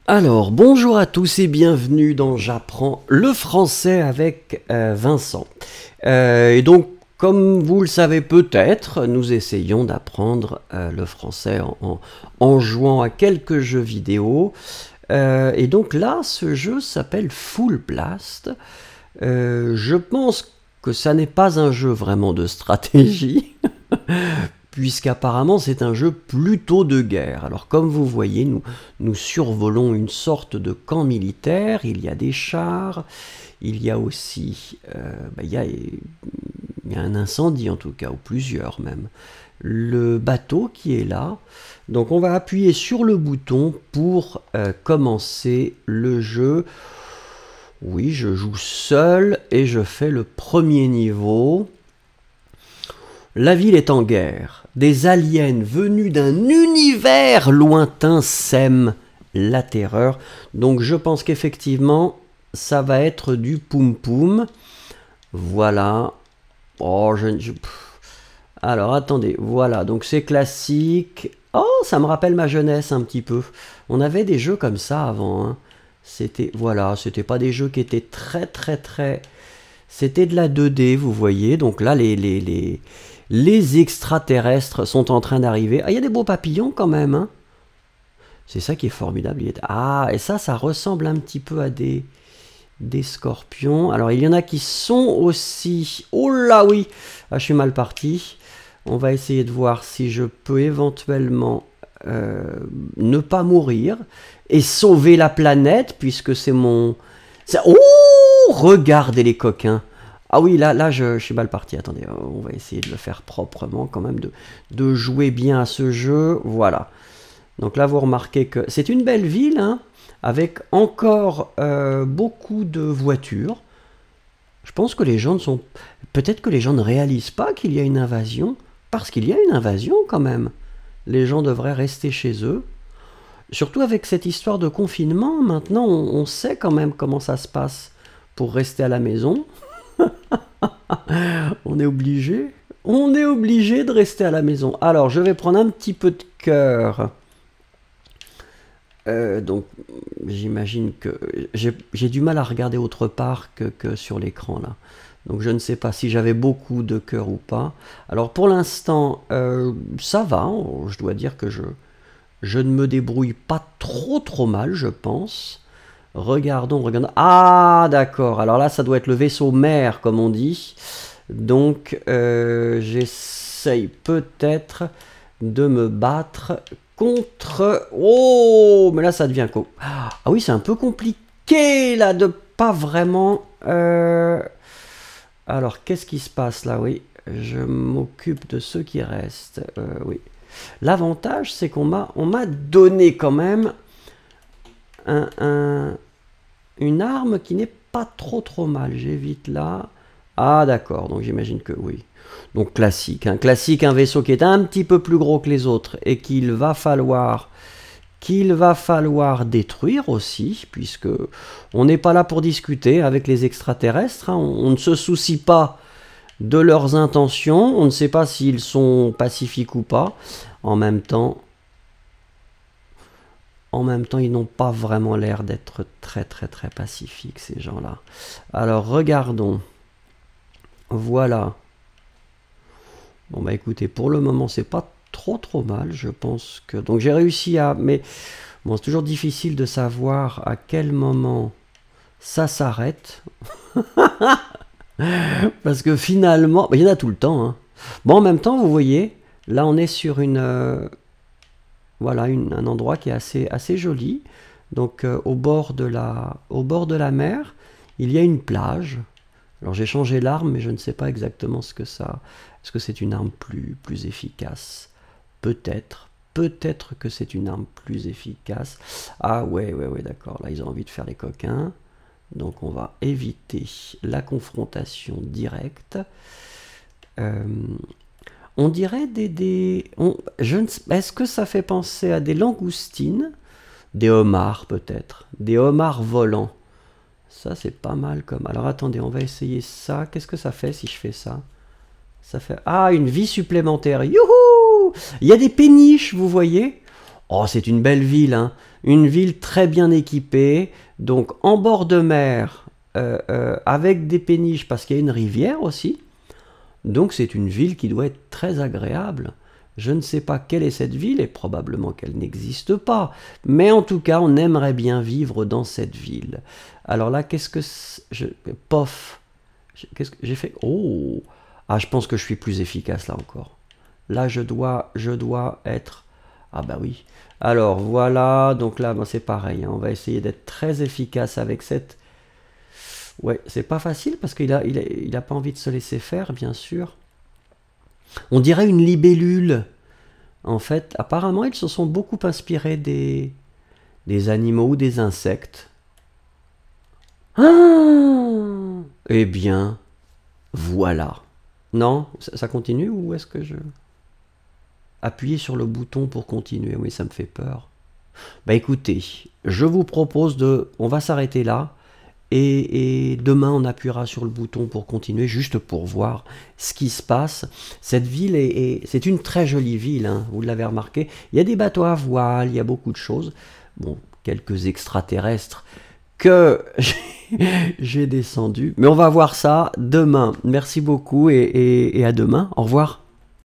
Alors, bonjour à tous et bienvenue dans J'apprends le français avec Vincent. Et donc, comme vous le savez peut-être, nous essayons d'apprendre le français en jouant à quelques jeux vidéo. Et donc là, ce jeu s'appelle Full Blast. Je pense que ça n'est pas un jeu vraiment de stratégie. Puisqu'apparemment c'est un jeu plutôt de guerre. Alors comme vous voyez, nous survolons une sorte de camp militaire, il y a des chars, il y a aussi il y a un incendie en tout cas, ou plusieurs même. Le bateau qui est là, donc on va appuyer sur le bouton pour commencer le jeu. Oui, je joue seul et je fais le premier niveau. La ville est en guerre. Des aliens venus d'un univers lointain sèment la terreur. Donc je pense qu'effectivement, ça va être du poum-poum. Voilà. Oh, Alors attendez, voilà. Donc c'est classique. Oh, ça me rappelle ma jeunesse un petit peu. On avait des jeux comme ça avant. Hein. C'était pas des jeux qui étaient très... C'était de la 2D, vous voyez. Donc là, les extraterrestres sont en train d'arriver. Ah, il y a des beaux papillons quand même. Hein. C'est ça qui est formidable. Ah, et ça ressemble un petit peu à des scorpions. Alors, il y en a qui sont aussi... Oh là, oui. Ah, je suis mal parti. On va essayer de voir si je peux éventuellement ne pas mourir et sauver la planète, puisque c'est mon... Oh, regardez les coquins. Ah oui, là je suis mal parti. Attendez, on va essayer de le faire proprement quand même, de jouer bien à ce jeu. Voilà. Donc là, vous remarquez que c'est une belle ville, hein, avec encore beaucoup de voitures. Je pense que les gens ne sont... Peut-être que les gens ne réalisent pas qu'il y a une invasion, parce qu'il y a une invasion quand même. Les gens devraient rester chez eux. Surtout avec cette histoire de confinement, maintenant on sait quand même comment ça se passe pour rester à la maison. On est obligé de rester à la maison. Alors je vais prendre un petit peu de cœur. Donc j'imagine que j'ai du mal à regarder autre part que sur l'écran là. Donc je ne sais pas si j'avais beaucoup de cœur ou pas. Alors pour l'instant ça va, je dois dire que je ne me débrouille pas trop mal, je pense. Regardons. Ah, d'accord. Alors là, ça doit être le vaisseau mère, comme on dit. Donc, j'essaye peut-être de me battre contre... Oh, mais là, ça devient quoi? Ah oui, c'est un peu compliqué, là, de pas vraiment... Alors, qu'est-ce qui se passe, là? Oui, je m'occupe de ceux qui restent. Oui. L'avantage, c'est qu'on m'a donné quand même une arme qui n'est pas trop mal. J'évite là. Ah d'accord, donc j'imagine que oui. Donc classique, hein. Classique, un vaisseau qui est un petit peu plus gros que les autres et qu'il va falloir détruire aussi, puisque on n'est pas là pour discuter avec les extraterrestres. Hein. On ne se soucie pas de leurs intentions, on ne sait pas s'ils sont pacifiques ou pas. En même temps, ils n'ont pas vraiment l'air d'être très pacifiques, ces gens-là. Alors, regardons. Voilà. Bon, bah écoutez, pour le moment, c'est pas trop mal, je pense que... Donc, j'ai réussi à... Mais, bon, c'est toujours difficile de savoir à quel moment ça s'arrête. Parce que finalement... Bah, il y en a tout le temps, hein. Bon, en même temps, vous voyez, là, on est sur une... Voilà, un endroit qui est assez joli. Donc au bord de la mer, il y a une plage. Alors j'ai changé l'arme, mais je ne sais pas exactement ce que ça... Est-ce que c'est une arme plus efficace? Peut-être que c'est une arme plus efficace. Ah ouais, d'accord. Là, ils ont envie de faire les coquins. Donc on va éviter la confrontation directe. On dirait est-ce que ça fait penser à des langoustines? Des homards peut-être. Des homards volants. Ça c'est pas mal comme... Alors attendez, on va essayer ça. Qu'est-ce que ça fait si je fais ça? Ça fait... Ah, une vie supplémentaire. Youhou! Il y a des péniches, vous voyez? Oh, c'est une belle ville, hein. Une ville très bien équipée, donc en bord de mer, avec des péniches, parce qu'il y a une rivière aussi. Donc c'est une ville qui doit être très agréable. Je ne sais pas quelle est cette ville, et probablement qu'elle n'existe pas. Mais en tout cas, on aimerait bien vivre dans cette ville. Alors là, qu'est-ce que... Pof. Qu'est-ce que j'ai fait? Oh. Ah, je pense que je suis plus efficace là encore. Là, je dois être... Ah bah oui. Alors voilà, donc là, ben, c'est pareil. Hein. On va essayer d'être très efficace avec cette... Ouais, c'est pas facile parce qu'il a pas envie de se laisser faire, bien sûr. On dirait une libellule. En fait, apparemment, ils se sont beaucoup inspirés des animaux ou des insectes. Ah, eh bien, voilà. Non, ça continue ou est-ce que je... Appuyer sur le bouton pour continuer, oui, ça me fait peur. Bah écoutez, je vous propose de... On va s'arrêter là. Et demain, on appuiera sur le bouton pour continuer, juste pour voir ce qui se passe. Cette ville c'est une très jolie ville, hein, vous l'avez remarqué. Il y a des bateaux à voile, il y a beaucoup de choses. Bon, quelques extraterrestres que j'ai descendus. Mais on va voir ça demain. Merci beaucoup et à demain. Au revoir.